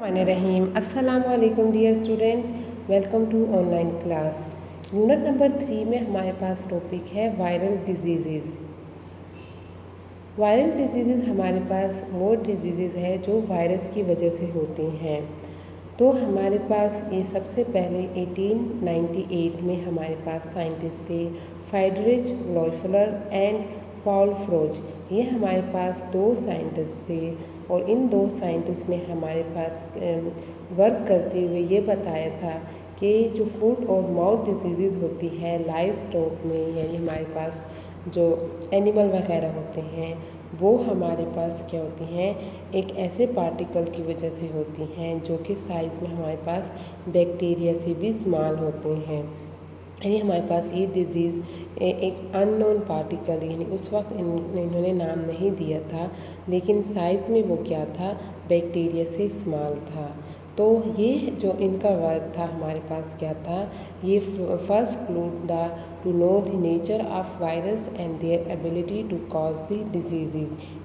रहीम अस्सलाम वालेकुम dear student, welcome to online class. Unit number 3 में हमारे पास टॉपिक है वायरल डिजीज़। वायरल डिजीज़ हमारे पास वो डिजीज़ है जो वायरस की वजह से होती हैं। तो हमारे पास ये सबसे पहले 1898 में हमारे पास साइंटिस्ट थे फ्रेडरिच लॉयफलर एंड पॉल फ्रोज। ये हमारे पास दो साइंटिस्ट थे और इन दो साइंटिस्ट ने हमारे पास वर्क करते हुए ये बताया था कि जो फूट और माउथ डिजीज़ होती है लाइव स्टॉक में, यानी हमारे पास जो एनिमल वगैरह होते हैं वो हमारे पास क्या होती हैं, एक ऐसे पार्टिकल की वजह से होती हैं जो कि साइज़ में हमारे पास बैक्टीरिया से भी स्मॉल होते हैं। यानी हमारे पास ये डिज़ीज़ एक अननोन पार्टिकल, यानी उस वक्त इन्होंने नाम नहीं दिया था, लेकिन साइज़ में वो क्या था, बैक्टीरिया से स्मॉल था। तो ये जो इनका वर्क था हमारे पास क्या था, ये first clue the to know the nature of virus and their ability to cause the disease.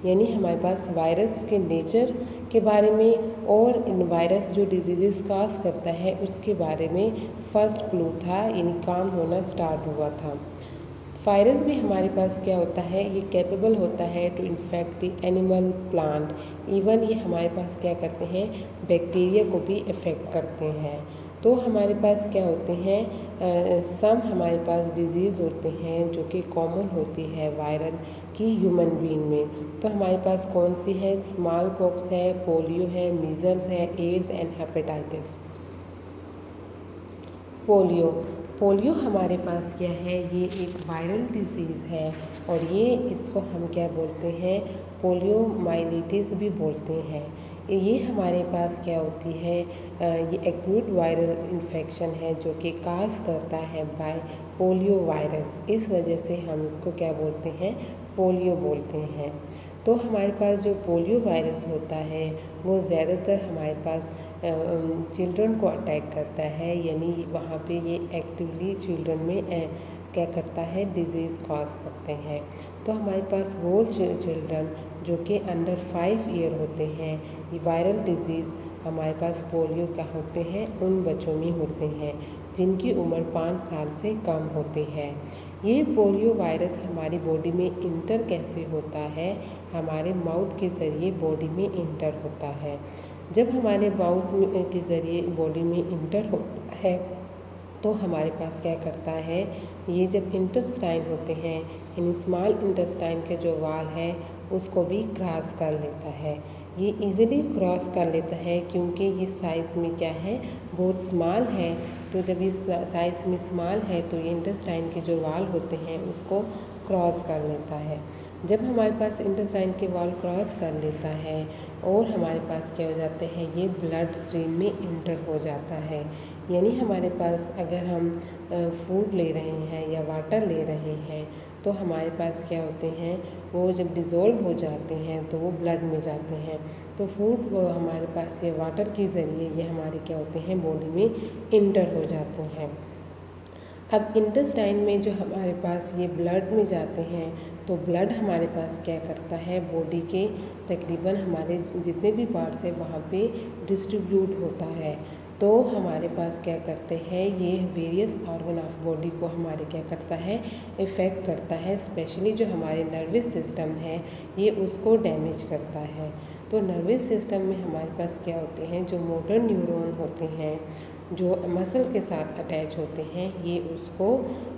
यानी हमारे पास वायरस के नेचर के बारे में और इन वायरस जो डिजीज़ कॉज करता है उसके बारे में फर्स्ट क्लू था, यानी काम होना स्टार्ट हुआ था। वायरस भी हमारे पास क्या होता है, ये कैपेबल होता है to infect the animal, plant, even ये हमारे पास क्या करते हैं, बैक्टीरिया को भी इफ़ेक्ट करते हैं। तो हमारे पास क्या होते हैं, सम हमारे पास डिजीज़ होते हैं जो कि कॉमन होती है वायरल की ह्यूमन बीइंग में। तो हमारे पास कौन सी है, स्मॉल पॉक्स है, पोलियो है, मीज़ल्स है, एड्स एंड हेपेटाइटिस। पोलियो हमारे पास क्या है, ये एक वायरल डिजीज़ है और ये इसको हम क्या बोलते हैं, पोलियो माइलिटिस भी बोलते हैं। ये हमारे पास क्या होती है, ये एक्यूट वायरल इन्फेक्शन है जो कि काज करता है बाय पोलियो वायरस। इस वजह से हम इसको क्या बोलते हैं, पोलियो बोलते हैं। तो हमारे पास जो पोलियो वायरस होता है वो ज़्यादातर हमारे पास चिल्ड्रन को अटैक करता है, यानी वहाँ पे ये एक्टिवली चिल्ड्रन में क्या करता है, डिजीज़ कॉज करते हैं। तो हमारे पास वो चिल्ड्रन जो कि अंडर 5 ईयर होते हैं, ये वायरल डिजीज़ हमारे पास पोलियो का होते हैं उन बच्चों में होते हैं जिनकी उम्र 5 साल से कम होती है। ये पोलियो वायरस हमारी बॉडी में इंटर कैसे होता है, हमारे माउथ के ज़रिए बॉडी में इंटर होता है। जब हमारे माउथ के ज़रिए बॉडी में इंटर होता है तो हमारे पास क्या करता है, ये जब इंटेस्टाइन होते हैं, यानी स्मॉल इंटेस्टाइन के जो वाल है उसको भी क्रॉस कर लेता है। ये इजीली क्रॉस कर लेता है क्योंकि ये साइज़ में क्या है, बहुत स्मॉल है। तो जब इस साइज़ में स्मॉल है तो ये इंटेस्टाइन के जो वाल होते हैं उसको क्रॉस कर लेता है। जब हमारे पास इंटेस्टाइन के वाल क्रॉस कर लेता है और हमारे पास क्या हो जाते हैं, ये ब्लड स्ट्रीम में इंटर हो जाता है। यानी हमारे पास अगर हम फूड ले रहे हैं या वाटर ले रहे हैं तो हमारे पास क्या होते हैं, वो जब डिज़ोल्व हो जाते हैं तो वो ब्लड में जाते हैं। तो फूड वो हमारे पास ये वाटर के ज़रिए ये हमारे क्या होते हैं, बॉडी में इंटर हो जाते हैं। अब इंटेस्टाइन में जो हमारे पास ये ब्लड में जाते हैं तो ब्लड हमारे पास क्या करता है, बॉडी के तकरीबन हमारे जितने भी पार्ट्स हैं वहाँ पे डिस्ट्रीब्यूट होता है। तो हमारे पास क्या करते हैं, ये वेरियस ऑर्गन ऑफ बॉडी को हमारे क्या करता है, इफ़ेक्ट करता है। स्पेशली जो हमारे नर्वस सिस्टम है ये उसको डैमेज करता है। तो नर्वस सिस्टम में हमारे पास क्या होते हैं, जो मोटर न्यूरॉन होते हैं जो मसल के साथ अटैच होते हैं, ये उसको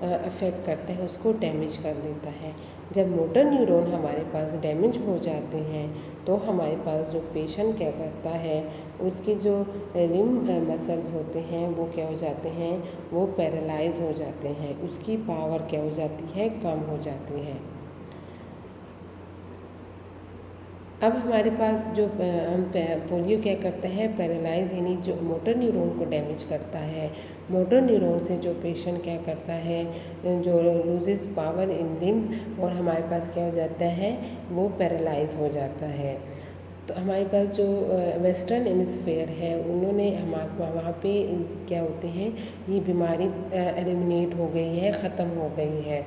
अफेक्ट करता है, उसको डैमेज कर देता है। जब मोटर न्यूरॉन हमारे पास डैमेज हो जाते हैं तो हमारे पास जो पेशेंट क्या करता है, उसके जो लिम्ब मसल्स होते हैं वो क्या हो जाते हैं, वो पैरालाइज हो जाते हैं, उसकी पावर क्या हो जाती है, कम हो जाती है। अब हमारे पास जो पोलियो क्या करता है, पैरालाइज, यानी जो मोटर न्यूरॉन को डैमेज करता है। मोटर न्यूरॉन से जो पेशेंट क्या करता है, जो लूजेस पावर इन लिम्ब और हमारे पास क्या हो जाता है, वो पैरालाइज हो जाता है। तो हमारे पास जो वेस्टर्न हेमिस्फीयर है उन्होंने वहाँ पे क्या होते हैं, ये बीमारी एलिमिनेट हो गई है, ख़त्म हो गई है।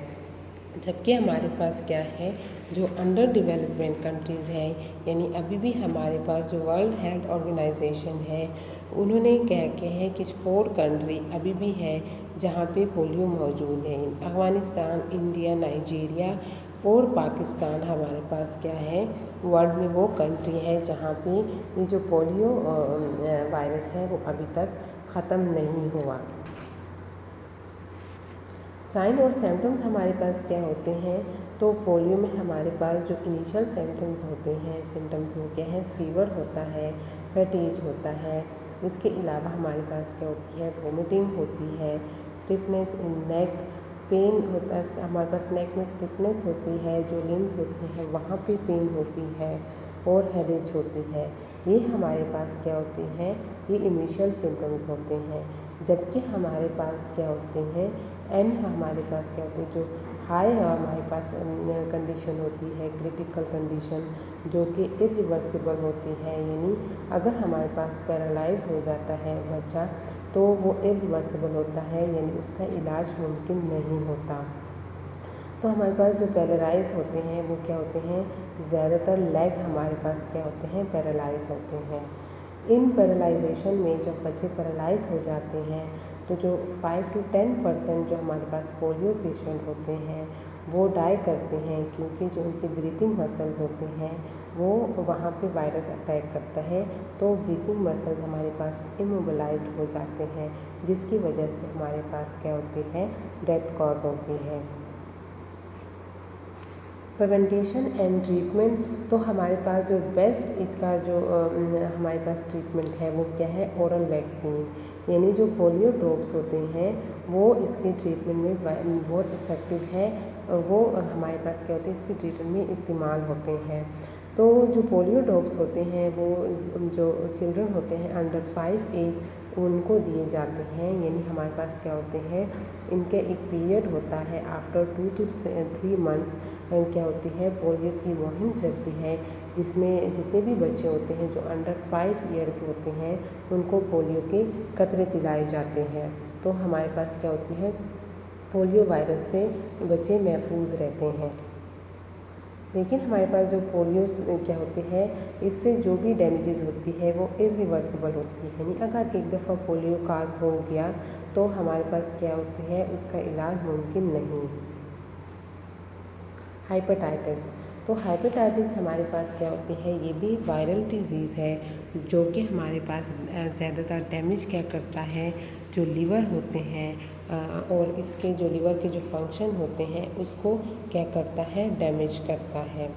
जबकि हमारे पास क्या है, जो अंडर डेवलपमेंट कंट्रीज़ हैं, यानी अभी भी हमारे पास जो वर्ल्ड हेल्थ ऑर्गेनाइजेशन है, उन्होंने क्या किया है कि 4 कंट्री अभी भी है जहाँ पे पोलियो मौजूद है। अफ़गानिस्तान, इंडिया, नाइजीरिया और पाकिस्तान हमारे पास क्या है, वर्ल्ड में वो कंट्री है जहाँ पे ये जो पोलियो वायरस है वो अभी तक ख़त्म नहीं हुआ। साइन और सिम्टम्स हमारे पास क्या होते हैं, तो पोलियो में हमारे पास जो इनिशियल सिम्टम्स वो क्या है, फीवर होता है, फैटीज होता है। इसके अलावा हमारे पास क्या होती है, वोमिटिंग होती है, स्टिफनेस इन नेक, पेन होता है, हमारे पास नेक में स्टिफनेस होती है, जो लिम्स होते हैं वहाँ पे पेन होती है और हेडेज होती है। ये हमारे पास क्या होती हैं, ये इनिशियल सिम्टम्स होते हैं। जबकि हमारे पास क्या होते हैं, हमारे पास क्या होते हैं, जो हाई हमारे पास कंडीशन होती है, क्रिटिकल कंडीशन, जो कि इरिवर्सिबल होती है, यानी अगर हमारे पास पैरालाइज हो जाता है बच्चा तो वो इरिवर्सिबल होता है, यानी उसका इलाज मुमकिन नहीं होता। तो हमारे पास जो पैरालाइज होते हैं वो क्या होते हैं, ज़्यादातर लेग हमारे पास क्या होते हैं, पैरालाइज होते हैं। इन पैरालाइजेशन में जब बच्चे पैरालाइज हो जाते हैं तो जो 5 to 10% जो हमारे पास पोलियो पेशेंट होते हैं वो डाई करते हैं, क्योंकि जो उनके ब्रीथिंग मसल्स होते हैं वो वहाँ पे वायरस अटैक करता है, तो ब्रीथिंग मसल्स हमारे पास इमोबिलाइज्ड हो जाते हैं, जिसकी वजह से हमारे पास क्या होती है, डेथ कॉज होती है। प्रिवेंटेशन एंड ट्रीटमेंट, तो हमारे पास जो बेस्ट इसका जो हमारे पास ट्रीटमेंट है वो क्या है, ओरल वैक्सीन, यानी जो पोलियो ड्रॉप्स होते हैं वो इसके ट्रीटमेंट में बहुत इफ़ेक्टिव है। वो हमारे पास क्या होते हैं, इसके ट्रीटमेंट में इस्तेमाल होते हैं। तो जो पोलियो ड्रॉप्स होते हैं वो जो चिल्ड्रन होते हैं अंडर 5 एज उनको दिए जाते हैं, यानी हमारे पास क्या होते हैं, इनके एक पीरियड होता है आफ्टर 2 to 3 मंथ्स क्या होती है, पोलियो की मुहिम चलती है, जिसमें जितने भी बच्चे होते हैं जो अंडर 5 ईयर के होते हैं उनको पोलियो के कतरे पिलाए जाते हैं। तो हमारे पास क्या होती है, पोलियो वायरस से बच्चे महफूज रहते हैं। लेकिन हमारे पास जो पोलियो क्या होते हैं, इससे जो भी डैमेजेस होती है वो इरिवर्सिबल होती है, यानी अगर एक दफ़ा पोलियो काज हो गया तो हमारे पास क्या होती है, उसका इलाज मुमकिन नहीं। हाइपेटाइटिस, तो हाइपेटाइटिस हमारे पास क्या होती है, ये भी वायरल डिजीज़ है जो कि हमारे पास ज़्यादातर डैमेज क्या करता है, जो लीवर होते हैं और इसके जो लीवर के जो फंक्शन होते हैं उसको क्या करता है, डैमेज करता है।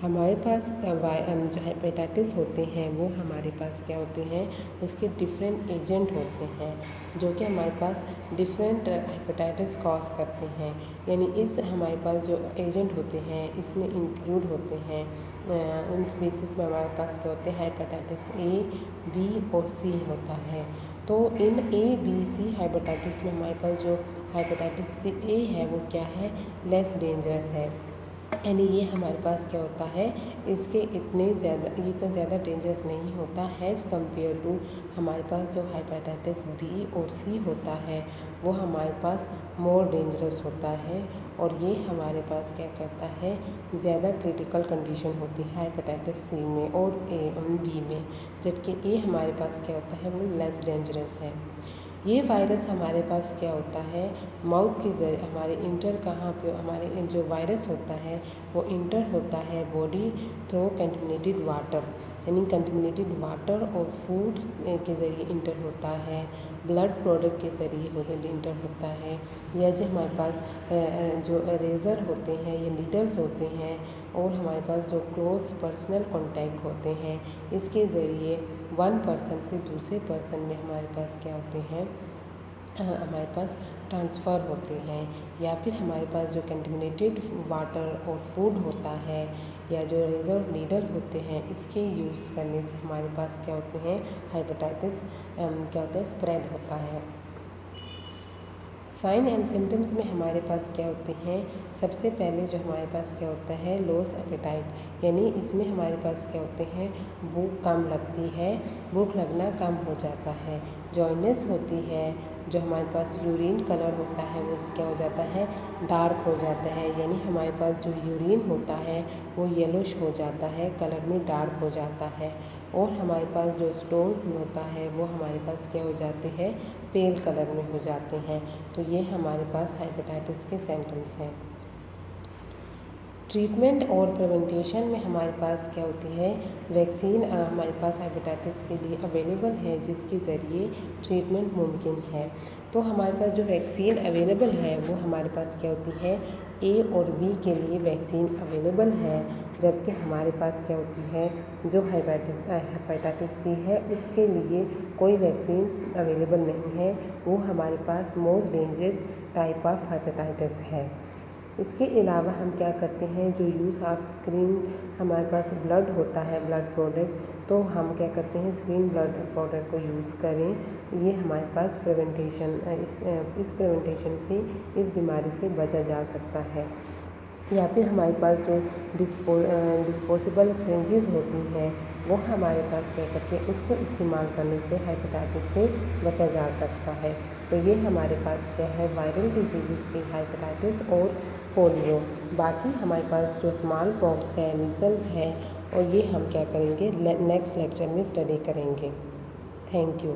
हमारे पास जो हेपेटाइटिस होते हैं वो हमारे पास क्या होते हैं, उसके डिफरेंट एजेंट होते हैं जो कि हमारे पास डिफरेंट हेपेटाइटिस कॉज करते हैं, यानी इस हमारे पास जो एजेंट होते हैं इसमें इंक्लूड होते हैं उन बेसिस में हमारे पास क्या होते हैं, हेपेटाइटिस ए, बी और सी होता है। तो इन ए, बी, सी हेपेटाइटिस में हमारे पास जो हेपेटाइटिस ए है वो क्या है, लेस डेंजरस है, यानी ये हमारे पास क्या होता है, इसके ये इतना ज़्यादा डेंजरस नहीं होता है एज़ कम्पेयर टू हमारे पास जो हेपेटाइटिस बी और सी होता है वो हमारे पास मोर डेंजरस होता है, और ये हमारे पास क्या करता है, ज़्यादा क्रिटिकल कंडीशन होती है हेपेटाइटिस सी में और बी में, जबकि ए हमारे पास क्या होता है, वो लेस डेंजरस है। ये वायरस हमारे पास क्या होता है, माउथ के ज़रिए हमारे इंटर कहाँ पे, हमारे जो वायरस होता है वो इंटर होता है बॉडी थ्रू कंटेमिनेटेड वाटर, यानी कंटेमिनेटेड वाटर और फूड के ज़रिए इंटर होता है, ब्लड प्रोडक्ट के ज़रिए इंटर होता है, या जो हमारे पास जो रेज़र होते हैं या नीडल्स होते हैं और हमारे पास जो क्लोज पर्सनल कॉन्टैक्ट होते हैं, इसके ज़रिए वन पर्सन से दूसरे पर्सन में हमारे पास क्या होते हैं, हमारे पास ट्रांसफ़र होते हैं, या फिर हमारे पास जो कंटेमिनेटेड वाटर और फूड होता है या जो रेज़र नीडल होते हैं इसके यूज़ करने से हमारे पास क्या होते हैं, हेपेटाइटिस क्या होता है, स्प्रेड होता है। साइन एंड सिम्टम्स में हमारे पास क्या होते हैं, सबसे पहले जो हमारे पास क्या होता है, लॉस एपेटाइट, यानी इसमें हमारे पास क्या होते हैं, भूख कम लगती है, भूख लगना कम हो जाता है, जॉइनेस होती है, जो हमारे पास यूरिन कलर होता है वो क्या हो जाता है, डार्क हो जाता है। यानी हमारे पास जो यूरिन होता है वो येलोश हो जाता है, कलर में डार्क हो जाता है। और हमारे पास जो स्टोन होता है वो हमारे पास क्या हो जाते हैं, पेल कलर में हो जाते हैं। तो ये हमारे पास हेपेटाइटिस के सिम्टम्स हैं। ट्रीटमेंट और प्रिवेंटेशन में हमारे पास क्या होती है, वैक्सीन हमारे पास हेपेटाइटिस के लिए अवेलेबल है, जिसके ज़रिए ट्रीटमेंट मुमकिन है। तो हमारे पास जो वैक्सीन अवेलेबल है वो हमारे पास क्या होती है, ए और बी के लिए वैक्सीन अवेलेबल है। जबकि हमारे पास क्या होती है, जो हेपेटाइटिस सी है उसके लिए कोई वैक्सीन अवेलेबल नहीं है। वो हमारे पास most dangerous type of hepatitis है। इसके अलावा हम क्या करते हैं, जो यूज़ ऑफ स्क्रीन हमारे पास ब्लड होता है, ब्लड प्रोडक्ट, तो हम क्या करते हैं, स्क्रीन ब्लड प्रोडक्ट को यूज़ करें। ये हमारे पास प्रिवेंटेशन इस प्रिवेंटेशन से, इस बीमारी से बचा जा सकता है। या फिर हमारे पास जो डिस्पोजेबल सिरिंजेस होती हैं वो हमारे पास क्या करते हैं, उसको इस्तेमाल करने से हेपेटाइटिस से बचा जा सकता है। तो ये हमारे पास क्या है, वायरल डिजीज़ से हेपेटाइटिस और पोलियो। बाकी हमारे पास जो स्मॉल पॉक्स है, मीजल्स है, और ये हम क्या करेंगे, नेक्स्ट लेक्चर में स्टडी करेंगे। Thank you.